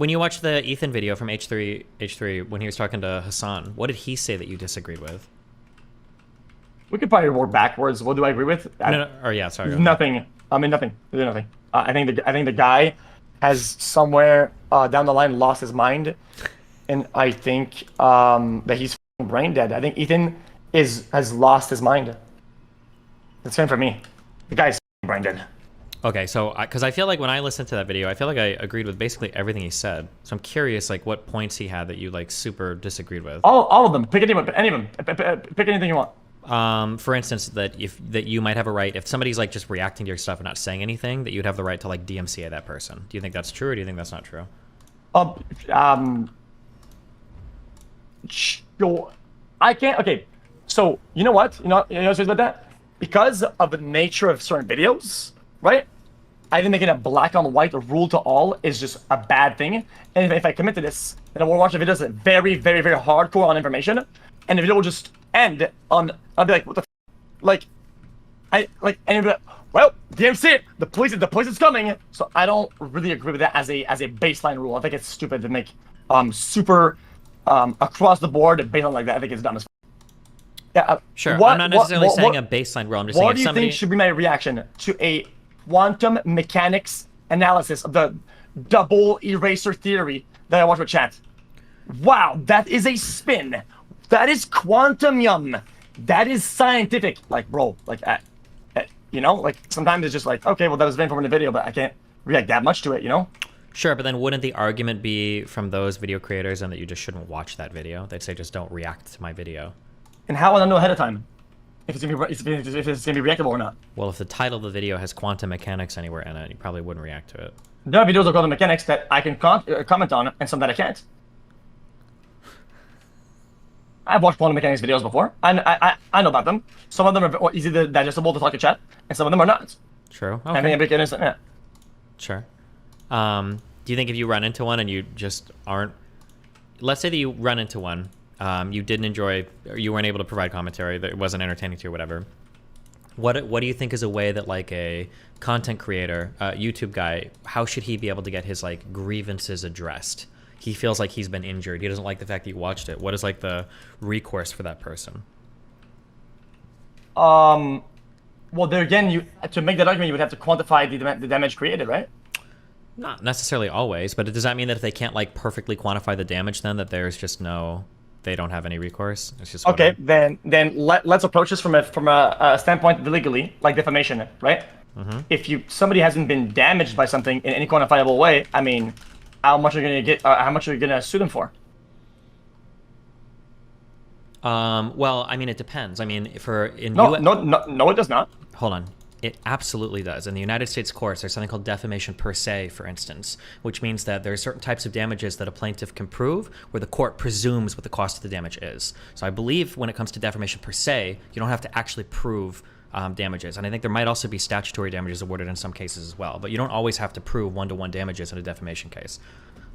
When you watch the Ethan video from H3H3 when he was talking to Hasan, what did he say that you disagreed with? We could probably work backwards. What do I agree with? No, or yeah, sorry. Nothing. I mean, nothing. There's nothing. I think the guy has somewhere down the line lost his mind, and I think that he's brain dead. I think Ethan has lost his mind. That's fine for me. The guy's brain dead. Okay, so because I feel like when I listened to that video, I feel like I agreed with basically everything he said. So I'm curious, like, what points he had that you like super disagreed with. All of them. Pick any of them. Pick anything you want. For instance, that you might have a right if somebody's like just reacting to your stuff and not saying anything, that you'd have the right to like DMCA that person. Do you think that's true, or do you think that's not true? Sure. I can't. Okay, so you know what? You know what's about that? Because of the nature of certain videos, right? I think making a black on white rule to all is just a bad thing. And if I commit to this, then I will watch the videos that are very, very, very hardcore on information, and the video will just end on. I'll be like, what the, and it'll be like, well, DMC, the police is coming. So I don't really agree with that as a baseline rule. I think it's stupid to make super across the board based on like that. I think it's dumb as. Yeah. Sure. I'm not necessarily saying a baseline rule. I'm just saying what do you think should be my reaction to a quantum mechanics analysis of the double eraser theory that I watched with chat? Wow, that is a spin. That is quantum. That is scientific. Like, bro, like, you know, like sometimes it's just like, okay, well, that was vain from the video, but I can't react that much to it, you know? Sure, but then wouldn't the argument be from those video creators and that you just shouldn't watch that video? They'd say just don't react to my video. And how would I know ahead of time if it's gonna be reactable or not? Well, if the title of the video has quantum mechanics anywhere in it, you probably wouldn't react to it. There are videos of quantum mechanics that I can comment on, and some that I can't. I've watched quantum mechanics videos before. I know about them. Some of them are easy to digestible to talk to chat, and some of them are not. True. Okay. I think yeah. Sure. Do you think if you run into one and you just aren't, let's say that you run into one, you didn't enjoy, or you weren't able to provide commentary, that it wasn't entertaining to you or whatever, what do you think is a way that like a content creator, YouTube guy, how should he be able to get his like grievances addressed? He feels like he's been injured. He doesn't like the fact that you watched it. What is like the recourse for that person? Well, there again, to make that argument, you would have to quantify the damage created, right? Not necessarily always, but does that mean that if they can't like perfectly quantify the damage, then that there's just they don't have any recourse? It's just okay. Then let's approach this from a standpoint legally, like defamation, right? Mm-hmm. If somebody hasn't been damaged by something in any quantifiable way, I mean, how much are you gonna get? How much are you gonna sue them for? Well, I mean, it depends. I mean, no, it does not. Hold on. It absolutely does. In the United States courts, there's something called defamation per se, for instance, which means that there are certain types of damages that a plaintiff can prove where the court presumes what the cost of the damage is. So I believe when it comes to defamation per se, you don't have to actually prove damages. And I think there might also be statutory damages awarded in some cases as well, but you don't always have to prove one-to-one damages in a defamation case.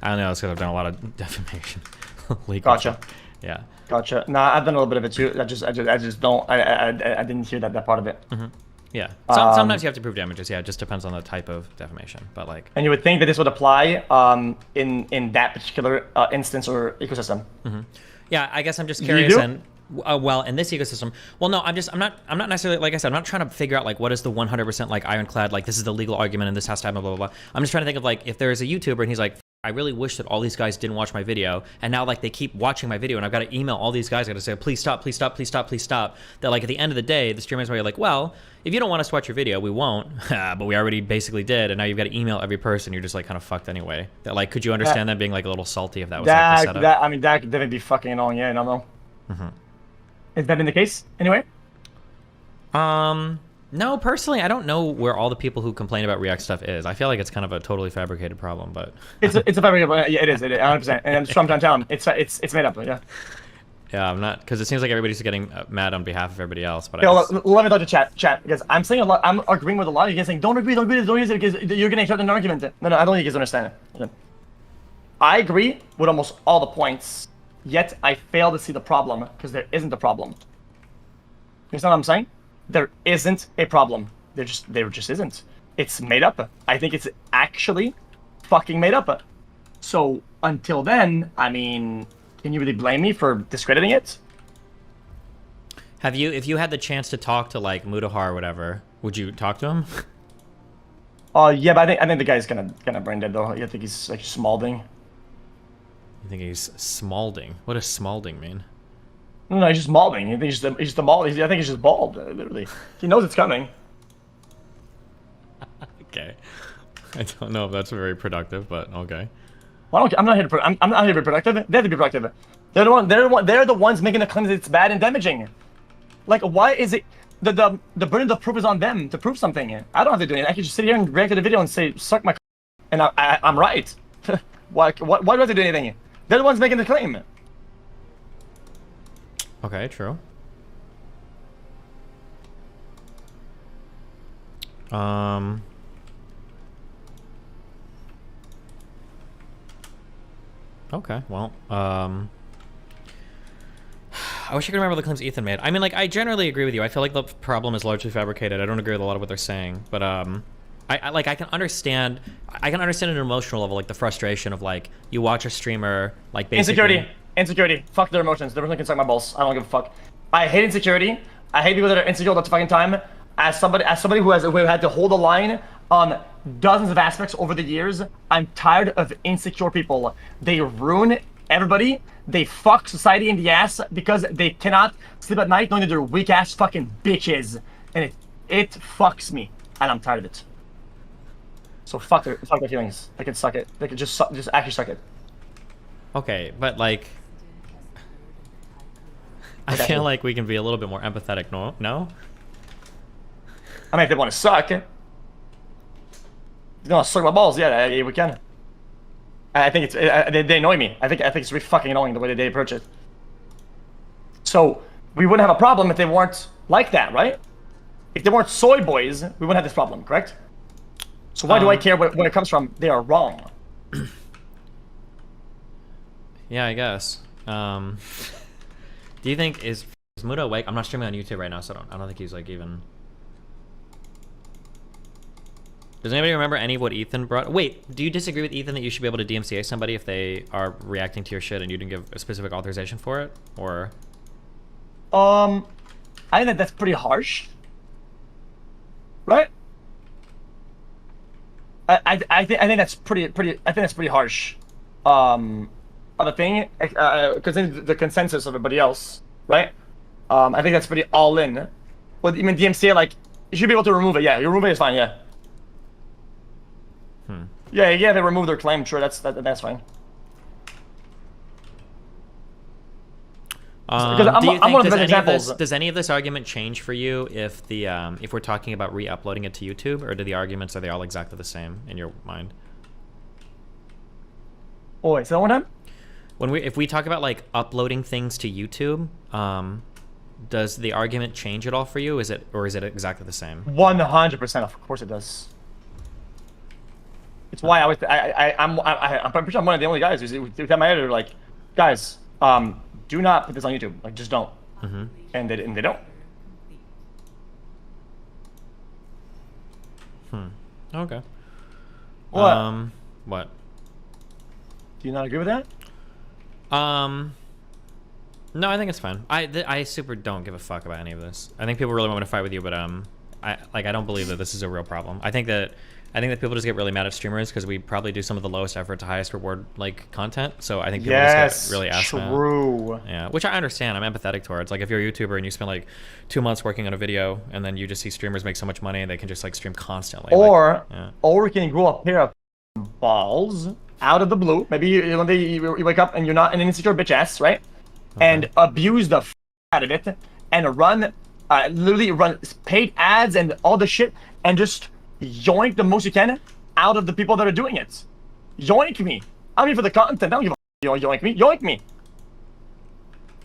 I don't know, it's because I've done a lot of defamation. Legal Gotcha. stuff. Yeah. Gotcha. Nah, I've done a little bit of it too. I just don't. I didn't hear that part of it. Mm-hmm. Yeah. Sometimes you have to prove damages. Yeah, it just depends on the type of defamation. But like. And you would think that this would apply in that particular instance or ecosystem. Mm-hmm. Yeah, I guess I'm just curious. And well, in this ecosystem, well, no, I'm not necessarily, like I said, I'm not trying to figure out like what is the 100% like ironclad, like this is the legal argument and this has to happen, blah blah blah. I'm just trying to think of like if there is a YouTuber and he's like, I really wish that all these guys didn't watch my video, and now like they keep watching my video, and I've got to email all these guys. I got to say, please stop, please stop, please stop, please stop. That like at the end of the day, the streamers are like, well, if you don't want us to watch your video, we won't. But we already basically did, and now you've got to email every person. You're just like kind of fucked anyway. That like, could you understand that being like a little salty if that was like the setup? I mean, that could definitely be fucking annoying. Yeah, no. Mm-hmm. Has that been the case anyway? No, personally, I don't know where all the people who complain about React stuff is. I feel like it's kind of a totally fabricated problem, but it's a fabricated. Yeah, it is 100%. And I'm just trying to tell them it's made up. Yeah. Yeah, I'm not, because it seems like everybody's getting mad on behalf of everybody else. But let me talk to chat, because I'm saying a lot. I'm agreeing with a lot of you guys saying don't agree, don't use it, because you're gonna accept an argument. No, I don't think you guys understand it. Okay. I agree with almost all the points, yet I fail to see the problem because there isn't a problem. You understand what I'm saying? There isn't a problem. There just isn't. It's made up. I think it's actually fucking made up. So until then, I mean, can you really blame me for discrediting it? Have you, if you had the chance to talk to like Mudahar or whatever, would you talk to him? Yeah, but I think the guy's gonna brain dead though. I think he's like Smalding. You think he's Smalding? What does Smalding mean? No, he's just Malding. I think he's the bald. I think he's just bald. Literally, he knows it's coming. Okay. I don't know if that's very productive, but okay. Well, I'm not here to. I'm not here to be productive. They have to be productive. They're the ones making the claim that it's bad and damaging. Like, why is it the burden of proof is on them to prove something? I don't have to do anything. I can just sit here and react to the video and say suck my, and I'm right. Why do I have to do anything? They're the ones making the claim. Okay, true. Okay, well, I wish I could remember the claims Ethan made. I mean, like, I generally agree with you. I feel like the problem is largely fabricated. I don't agree with a lot of what they're saying, but I can understand. I can understand at an emotional level, like the frustration of like you watch a streamer like basically insecurity. Fuck their emotions. They're really can suck my balls. I don't give a fuck. I hate insecurity. I hate people that are insecure all the fucking time. As somebody who had to hold a line on dozens of aspects over the years, I'm tired of insecure people. They ruin everybody. They fuck society in the ass because they cannot sleep at night knowing that they're weak ass fucking bitches, and it fucks me, and I'm tired of it. So fuck their feelings. They can suck it. They can just actually suck it. Okay, but like, I feel like we can be a little bit more empathetic. No. I mean, if they want to suck, if they want to suck my balls, yeah, we can. I think it's they annoy me. I think it's really fucking annoying the way that they approach it. So we wouldn't have a problem if they weren't like that, right? If they weren't soy boys, we wouldn't have this problem, correct? So why do I care where it comes from? They are wrong. Yeah, I guess. Do you think is Muda awake? I'm not streaming on YouTube right now, so I don't think he's like even. Does anybody remember any of what Ethan brought? Wait, do you disagree with Ethan that you should be able to DMCA somebody if they are reacting to your shit and you didn't give a specific authorization for it, or? I think that's pretty harsh, right? I think that's pretty harsh. Other thing, because the consensus of everybody else, right? I think that's pretty all in. But even DMCA, like, you should be able to remove it. Yeah, you remove it is fine. Yeah. Yeah, they remove their claim. Sure, that's fine. Because I'm one of the best examples. Does any of this argument change for you if if we're talking about re-uploading it to YouTube, or do the arguments, are they all exactly the same in your mind? Oh, wait, say that one time? If we talk about like uploading things to YouTube, does the argument change at all for you? Is it exactly the same? 100%, of course it does. It's why I'm pretty sure I'm one of the only guys who tell my editor, like, guys, do not put this on YouTube. Like, just don't. And they don't. Okay. What? What? Do you not agree with that? No, I think it's fine. I super don't give a fuck about any of this. I think people really want me to fight with you, but I don't believe that this is a real problem. I think that people just get really mad at streamers because we probably do some of the lowest effort to highest reward like content. So I think people just get really ass mad. True. Yeah, which I understand. I'm empathetic towards. Like if you're a YouTuber and you spend like 2 months working on a video and then you just see streamers make so much money and they can just like stream constantly. Or we can grow a pair of balls out of the blue. Maybe one day you wake up and you're not an insecure bitch ass, right? Okay. And abuse the out of it and literally run paid ads and all the shit and just yoink the most you can out of the people that are doing it. Yoink me. I'm here for the content. I don't give a yoink me. Yoink me.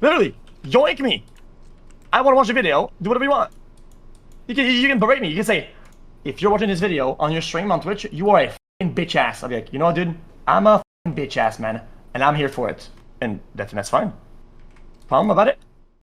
Literally, yoink me. I want to watch a video. Do whatever you want. You can berate me. You can say, if you're watching this video on your stream on Twitch, you are a f***ing bitch ass. I'll be like, you know what, dude? I'm a f***ing bitch ass, man, and I'm here for it. And that's fine. Problem about it?